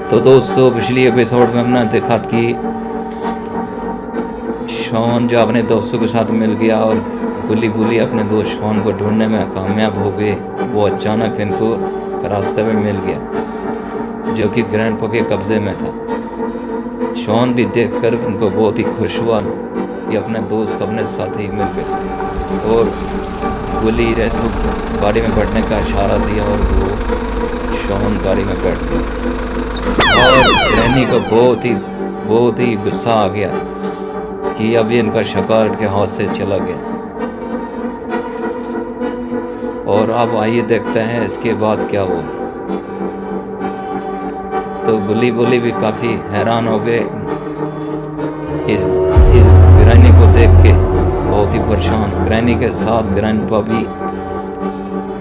तो दोस्तों पिछली एपिसोड में हमने देखा कि शॉन जो अपने दोस्तों के साथ मिल गया और गुली गुली अपने दोस्त शॉन को ढूंढने में कामयाब हो गए। वो अचानक इनको रास्ते में मिल गया जो कि ग्रैंडपा के कब्जे में था। शॉन भी देखकर उनको बहुत ही खुश हुआ कि अपने दोस्त अपने साथ ही मिल गए और गुली रेसबुक गाड़ी में बैठने का इशारा दिया और वो शॉन गाड़ी में बैठ गया और ग्रैनी को बहुत ही गुस्सा आ गया कि अब ये इनका शिकार के हाथ से चला गया। और अब आइए देखते हैं इसके बाद क्या हुआ। तो गुली बुली भी काफ़ी हैरान हो गए इस ग्रैनी को देख के, बहुत ही परेशान। ग्रैनी के साथ ग्रैंडपा भी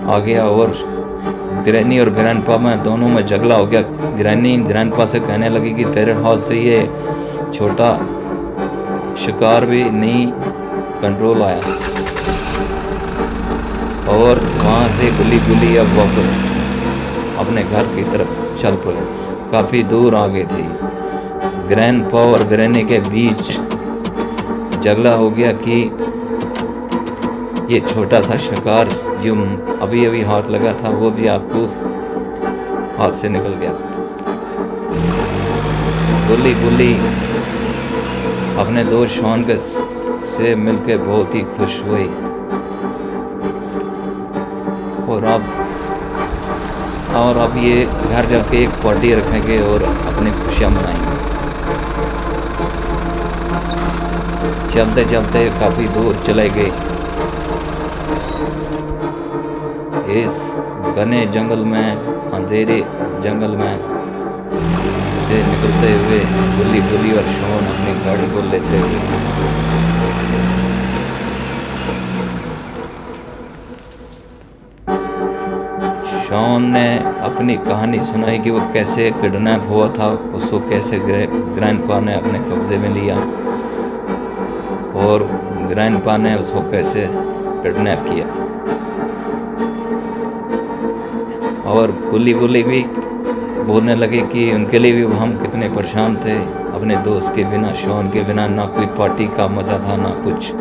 आ गया और ग्रैनी और ग्रैंडपा में दोनों में झगड़ा हो गया। ग्रैनी ग्रैंडपा से कहने लगी कि तेरे हाथ से ये छोटा शिकार भी नहीं कंट्रोल आया। और वहाँ से गुली गुली अब वापस अपने घर की तरफ चल पड़े। काफ़ी दूर आ गए थे। ग्रैंडपा और ग्रैनी के बीच झगड़ा हो गया कि ये छोटा सा शिकार जो अभी अभी हाथ लगा था वो भी आपको हाथ से निकल गया। गुली गुली अपने दोस्त शॉन के से मिलकर बहुत ही खुश हुई और अब ये घर जाके एक पार्टी रखेंगे और अपनी खुशियाँ मनाएंगे। चलते चलते काफ़ी दूर चले गए। इस घने जंगल में, अंधेरे जंगल में से निकलते हुए गुली गुली और शॉन अपनी गाड़ी को लेते हुए शॉन ने अपनी कहानी सुनाई कि वो कैसे किडनैप हुआ था, उसको कैसे ग्रैंडपा ने अपने कब्जे में लिया और ग्रैंडपा ने उसको कैसे किडनैप किया। और गुली गुली भी बोलने लगे कि उनके लिए भी हम कितने परेशान थे अपने दोस्त के बिना, शॉन के बिना। ना कोई पार्टी का मज़ा था ना कुछ,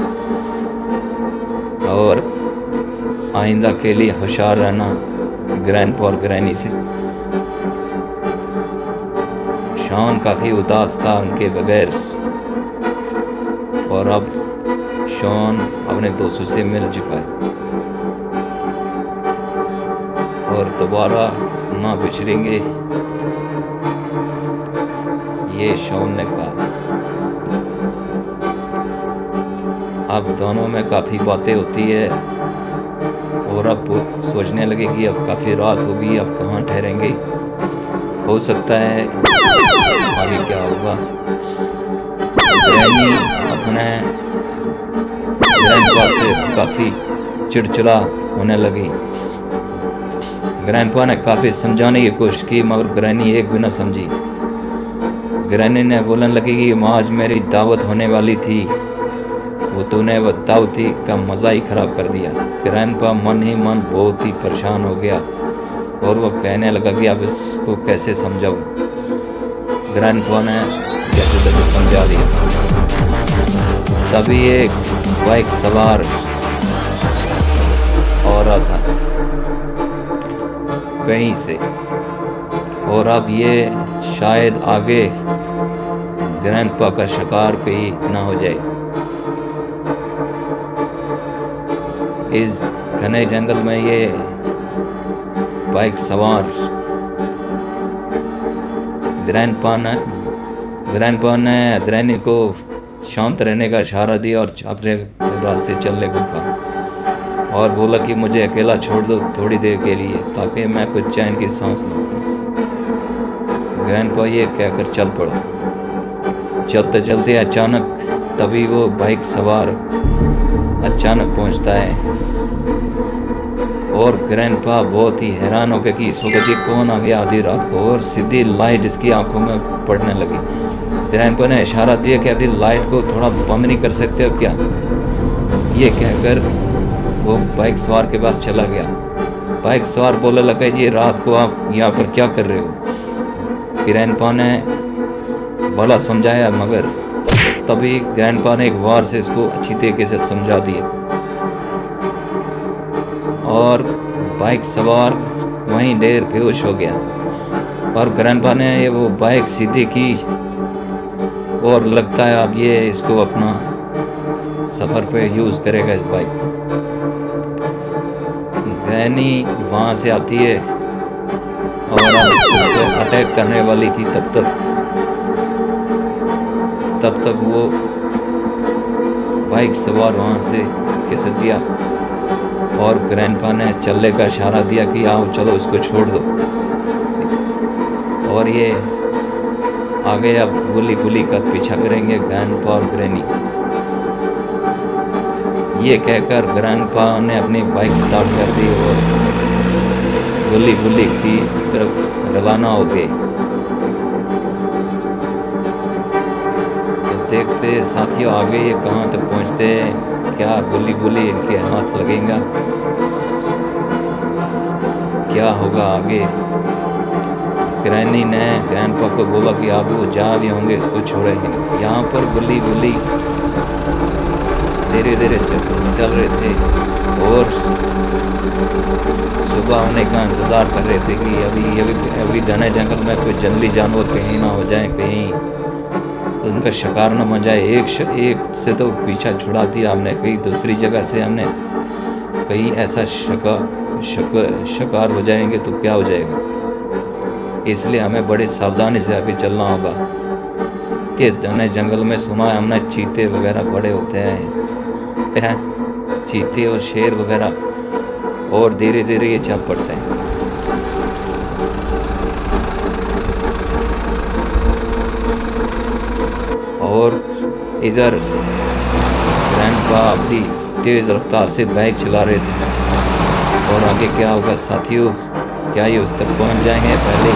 और आइंदा के लिए होशियार रहना ग्रैंडपा और ग्रैनी से। शॉन काफ़ी उदास था उनके बगैर और अब शॉन अपने दोस्तों से मिल चुका है और दोबारा ना बिछड़ेंगे, ये शॉन ने कहा। अब दोनों में काफ़ी बातें होती है और अब सोचने लगे कि अब काफ़ी रात होगी, अब कहाँ ठहरेंगे, हो सकता है आगे क्या होगा। ग्रैनी अपने ग्रैंडपा से काफ़ी चिड़चिड़ा होने लगी। ग्रैंडपा ने काफ़ी समझाने की कोशिश की मगर ग्रैनी एक भी ना समझी। ग्रैनी ने बोलने लगी कि आज मेरी दावत होने वाली थी, वो तूने वह दावती का मज़ा ही ख़राब कर दिया। ग्रैंडपा मन ही मन बहुत ही परेशान हो गया और वो कहने लगा कि अब इसको कैसे समझाऊं। ग्रैंडपा ने कैसे तैसे समझा दिया। तभी एक बाइक सवार औरत था कहीं से और अब ये शायद आगे ग्रैंडपा का शिकार कहीं ना हो जाए। इस घने जंगल में ये बाइक सवार ग्रैंडपा ने ग्रैनी को शांत रहने का इशारा दिया और अपने रास्ते चलने को कहा और बोला कि मुझे अकेला छोड़ दो थोड़ी देर के लिए ताकि मैं कुछ चैन की सांस लूं। ग्रैंडपा ये कहकर चल पड़ा। चलते चलते अचानक तभी वो बाइक सवार अचानक पहुंचता है और ग्रैंडपा बहुत ही हैरान हो गया कि इस वक्त ये कौन आ गया आधी रात को, और सीधी लाइट इसकी आंखों में पड़ने लगी। ग्रैंडपा ने इशारा दिया कि अभी लाइट को थोड़ा बंद नहीं कर सकते हो क्या। ये कहकर वो बाइक सवार के पास चला गया। बाइक सवार बोलने लगा, ये रात को आप यहाँ पर क्या कर रहे हो। ग्रैंडपा ने बड़ा समझाया, मगर तभी ग्रैंडपा ने एक वार से इसको अच्छी तरीके से समझा दिया और बाइक सवार वहीं देर बेहोश हो गया। और ग्रैंडपा ने ये वो बाइक सीधी की और लगता है अब ये इसको अपना सफ़र पे यूज़ करेगा इस बाइक। ग्रैनी वहाँ से आती है और उसको अटैक करने वाली थी। तब तक वो बाइक सवार वहाँ से खिसक गया और ग्रैंडपा ने चलने का इशारा दिया कि आओ चलो इसको छोड़ दो। और ये आगे अब गुली का पीछा करेंगे ग्रैंडपा और ग्रैनी। ये कहकर ग्रैंडपा ने अपनी बाइक स्टार्ट कर दी और गुली की तरफ रवाना हो गए। तो देखते साथियों आगे ये कहाँ तक पहुँचते हैं, क्या गुली इनके हाथ लगेगा, क्या होगा आगे। ग्रैनी ने ग्रैंडपा को बोला कि आप वो जा भी होंगे इसको छोड़ेंगे। यहाँ पर गुली धीरे धीरे चल रहे थे और सुबह होने का इंतज़ार कर रहे थे कि अभी घने जंगल में कोई जंगली जानवर कहीं ना हो जाए, कहीं तो उनका शिकार न बन जाए। एक से तो पीछा छुड़ा दिया हमने, कहीं दूसरी जगह से हमने कहीं ऐसा शिकार हो जाएंगे तो क्या हो जाएगा। इसलिए हमें बड़ी सावधानी से आगे चलना होगा। इस घने जंगल में सुना है हमने चीते वगैरह बड़े होते हैं, चीते और शेर वगैरह, और धीरे धीरे ये चल पड़ते हैं। और इधर ग्रैंडपा अपनी तेज रफ्तार से बाइक चला रहे थे और आगे क्या होगा साथियों, क्या ये उस तक पहुंच जाएंगे। पहले